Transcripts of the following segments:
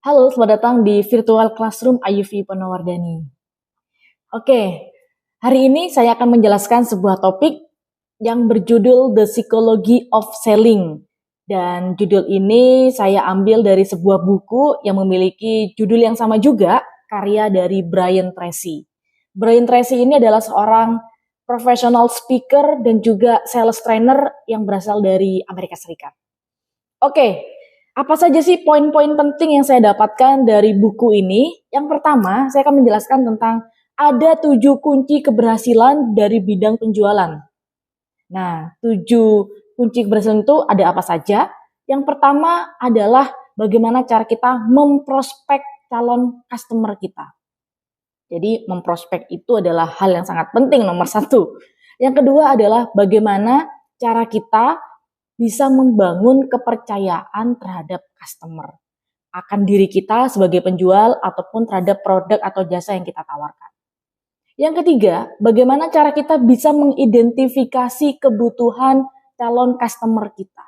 Halo, selamat datang di Virtual Classroom Ayuvi Panawardhani. Oke, hari ini saya akan menjelaskan sebuah topik yang berjudul The Psychology of Selling. Dan judul ini saya ambil dari sebuah buku yang memiliki judul yang sama juga, karya dari Brian Tracy. Brian Tracy ini adalah seorang professional speaker dan juga sales trainer yang berasal dari Amerika Serikat. Oke, apa saja sih poin-poin penting yang saya dapatkan dari buku ini? Yang pertama, saya akan menjelaskan tentang ada 7 kunci keberhasilan dari bidang penjualan. Nah, 7 kunci keberhasilan itu ada apa saja? Yang pertama adalah bagaimana cara kita memprospek calon customer kita. Jadi, memprospek itu adalah hal yang sangat penting nomor 1. Yang kedua adalah bagaimana cara kita bisa membangun kepercayaan terhadap customer akan diri kita sebagai penjual ataupun terhadap produk atau jasa yang kita tawarkan. Yang ketiga, bagaimana cara kita bisa mengidentifikasi kebutuhan calon customer kita.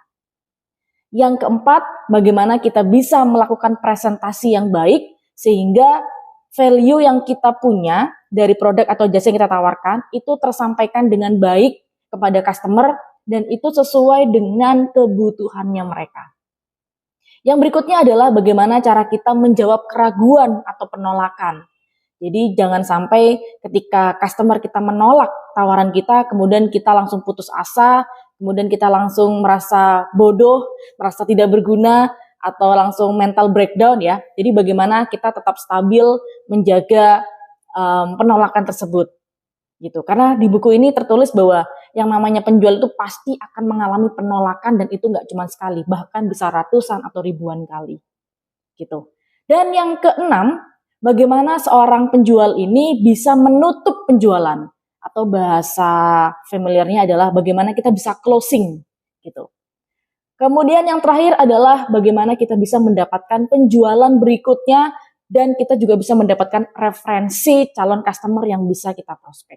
Yang keempat, bagaimana kita bisa melakukan presentasi yang baik sehingga value yang kita punya dari produk atau jasa yang kita tawarkan itu tersampaikan dengan baik kepada customer dan itu sesuai dengan kebutuhannya mereka. Yang berikutnya adalah bagaimana cara kita menjawab keraguan atau penolakan. Jadi jangan sampai ketika customer kita menolak tawaran kita, kemudian kita langsung putus asa, kemudian kita langsung merasa bodoh, merasa tidak berguna, atau langsung mental breakdown ya. Jadi bagaimana kita tetap stabil menjaga penolakan tersebut. Gitu. Karena di buku ini tertulis bahwa yang namanya penjual itu pasti akan mengalami penolakan dan itu nggak cuma sekali, bahkan bisa ratusan atau ribuan kali. Gitu. Dan yang keenam, bagaimana seorang penjual ini bisa menutup penjualan atau bahasa familiarnya adalah bagaimana kita bisa closing gitu. Kemudian yang terakhir adalah bagaimana kita bisa mendapatkan penjualan berikutnya dan kita juga bisa mendapatkan referensi calon customer yang bisa kita prospek.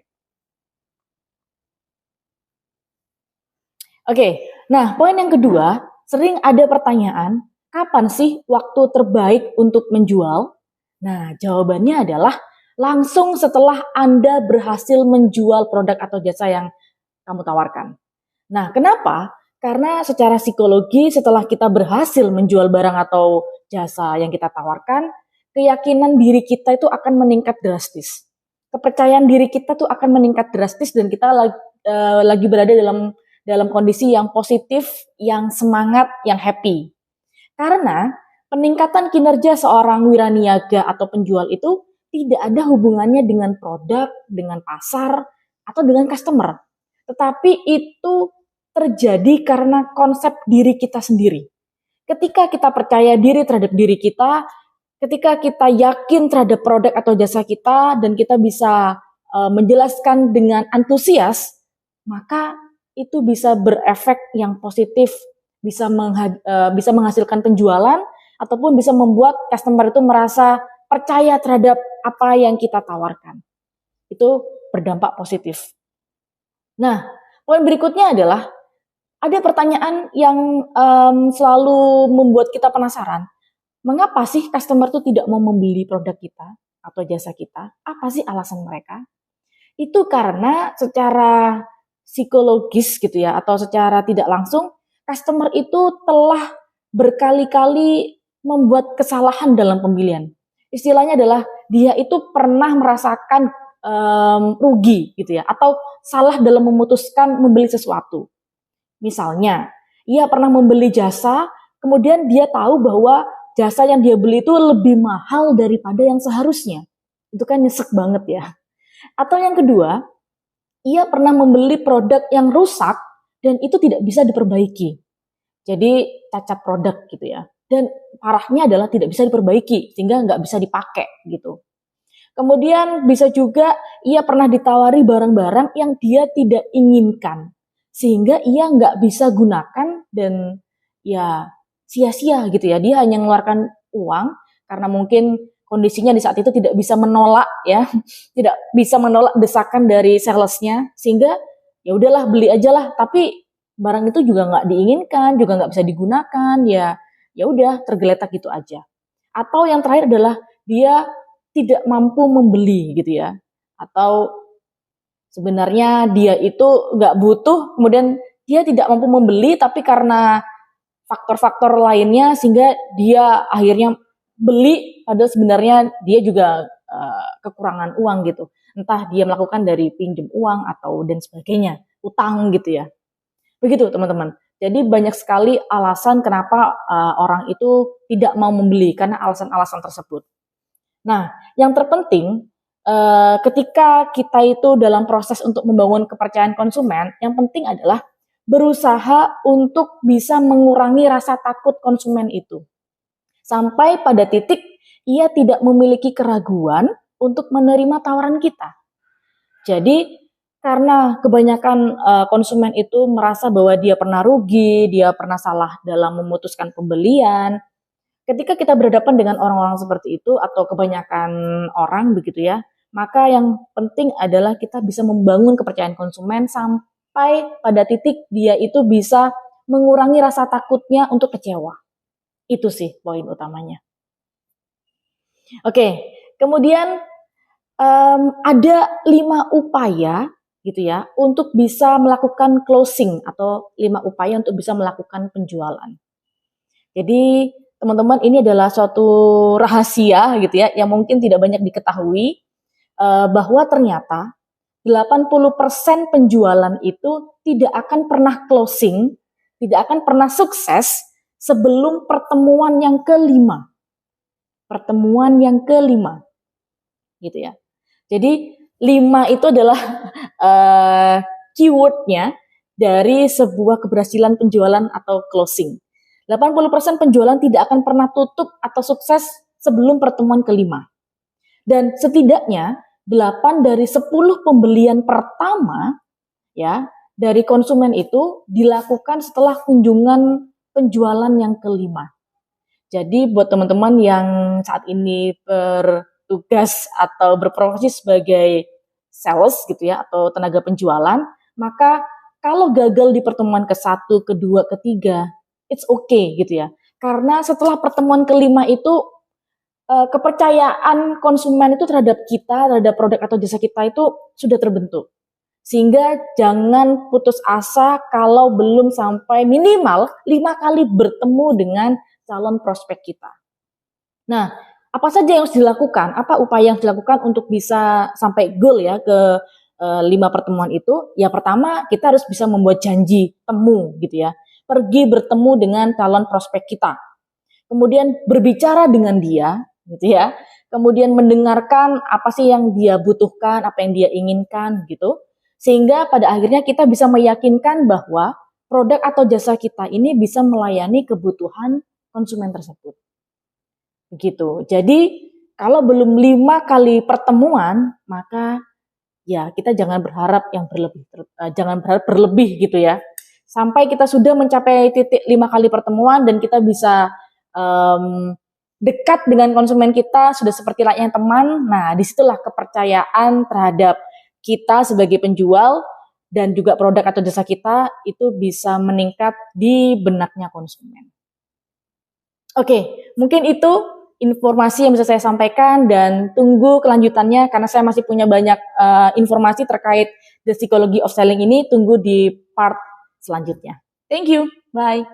Oke, nah poin yang kedua, sering ada pertanyaan, kapan sih waktu terbaik untuk menjual? Nah, jawabannya adalah langsung setelah Anda berhasil menjual produk atau jasa yang kamu tawarkan. Nah, kenapa? Karena secara psikologi setelah kita berhasil menjual barang atau jasa yang kita tawarkan, keyakinan diri kita itu akan meningkat drastis. Kepercayaan diri kita tuh akan meningkat drastis dan kita lagi berada dalam kondisi yang positif, yang semangat, yang happy. Karena peningkatan kinerja seorang wiraniaga atau penjual itu tidak ada hubungannya dengan produk, dengan pasar, atau dengan customer. Tetapi itu terjadi karena konsep diri kita sendiri. Ketika kita percaya diri terhadap diri kita, ketika kita yakin terhadap produk atau jasa kita, dan kita bisa menjelaskan dengan antusias, maka itu bisa berefek yang positif, bisa menghasilkan penjualan, ataupun bisa membuat customer itu merasa percaya terhadap apa yang kita tawarkan. Itu berdampak positif. Nah, poin berikutnya adalah ada pertanyaan yang selalu membuat kita penasaran. Mengapa sih customer itu tidak mau membeli produk kita atau jasa kita? Apa sih alasan mereka? Itu karena secara psikologis gitu ya, atau secara tidak langsung, customer itu telah berkali-kali membuat kesalahan dalam pembelian. Istilahnya adalah dia itu pernah merasakan rugi gitu ya, atau salah dalam memutuskan membeli sesuatu. Misalnya, ia pernah membeli jasa, kemudian dia tahu bahwa jasa yang dia beli itu lebih mahal daripada yang seharusnya. Itu kan nyesek banget ya. Atau yang kedua, ia pernah membeli produk yang rusak dan itu tidak bisa diperbaiki. Jadi cacat produk gitu ya. Dan parahnya adalah tidak bisa diperbaiki sehingga nggak bisa dipakai gitu. Kemudian bisa juga ia pernah ditawari barang-barang yang dia tidak inginkan sehingga ia nggak bisa gunakan dan ya sia-sia gitu ya. Dia hanya mengeluarkan uang karena mungkin kondisinya di saat itu tidak bisa menolak ya, tidak bisa menolak desakan dari salesnya, sehingga ya udahlah beli aja lah. Tapi barang itu juga nggak diinginkan, juga nggak bisa digunakan, ya udah tergeletak gitu aja. Atau yang terakhir adalah dia tidak mampu membeli gitu ya. Atau sebenarnya dia itu nggak butuh, kemudian dia tidak mampu membeli, tapi karena faktor-faktor lainnya sehingga dia akhirnya beli, padahal sebenarnya dia juga kekurangan uang gitu. Entah dia melakukan dari pinjam uang atau dan sebagainya, utang gitu ya. Begitu teman-teman. Jadi banyak sekali alasan kenapa orang itu tidak mau membeli karena alasan-alasan tersebut. Nah, yang terpenting ketika kita itu dalam proses untuk membangun kepercayaan konsumen, yang penting adalah berusaha untuk bisa mengurangi rasa takut konsumen itu. Sampai pada titik ia tidak memiliki keraguan untuk menerima tawaran kita. Jadi karena kebanyakan konsumen itu merasa bahwa dia pernah rugi, dia pernah salah dalam memutuskan pembelian. Ketika kita berhadapan dengan orang-orang seperti itu atau kebanyakan orang begitu ya, maka yang penting adalah kita bisa membangun kepercayaan konsumen sampai pada titik dia itu bisa mengurangi rasa takutnya untuk kecewa. Itu sih poin utamanya. Oke, kemudian ada 5 upaya gitu ya untuk bisa melakukan closing atau 5 upaya untuk bisa melakukan penjualan. Jadi teman-teman ini adalah suatu rahasia gitu ya yang mungkin tidak banyak diketahui bahwa ternyata 80% penjualan itu tidak akan pernah closing, tidak akan pernah sukses sebelum pertemuan yang kelima. Pertemuan yang kelima. Gitu ya. Jadi 5 itu adalah keywordnya dari sebuah keberhasilan penjualan atau closing. 80% penjualan tidak akan pernah tutup atau sukses sebelum pertemuan kelima. Dan setidaknya 8 dari 10 pembelian pertama ya dari konsumen itu dilakukan setelah kunjungan penjualan yang kelima. Jadi buat teman-teman yang saat ini bertugas atau berprofesi sebagai sales gitu ya atau tenaga penjualan, maka kalau gagal di pertemuan ke-1, kedua, ketiga, it's okay gitu ya. Karena setelah pertemuan kelima itu kepercayaan konsumen itu terhadap kita, terhadap produk atau jasa kita itu sudah terbentuk. Sehingga jangan putus asa kalau belum sampai minimal 5 kali bertemu dengan calon prospek kita. Nah, apa saja yang harus dilakukan? Apa upaya yang harus dilakukan untuk bisa sampai goal ya ke 5 pertemuan itu? Ya pertama, kita harus bisa membuat janji temu gitu ya. Pergi bertemu dengan calon prospek kita. Kemudian berbicara dengan dia gitu ya. Kemudian mendengarkan apa sih yang dia butuhkan, apa yang dia inginkan gitu. Sehingga pada akhirnya kita bisa meyakinkan bahwa produk atau jasa kita ini bisa melayani kebutuhan konsumen tersebut. Begitu. Jadi kalau belum 5 kali pertemuan, maka ya kita jangan berharap yang berlebih gitu ya. Sampai kita sudah mencapai titik 5 kali pertemuan dan kita bisa dekat dengan konsumen kita sudah seperti layaknya teman. Nah, disitulah kepercayaan terhadap kita sebagai penjual dan juga produk atau jasa kita itu bisa meningkat di benaknya konsumen. Oke, mungkin itu informasi yang bisa saya sampaikan dan tunggu kelanjutannya karena saya masih punya banyak informasi terkait the psychology of selling ini. Tunggu di part selanjutnya. Thank you. Bye.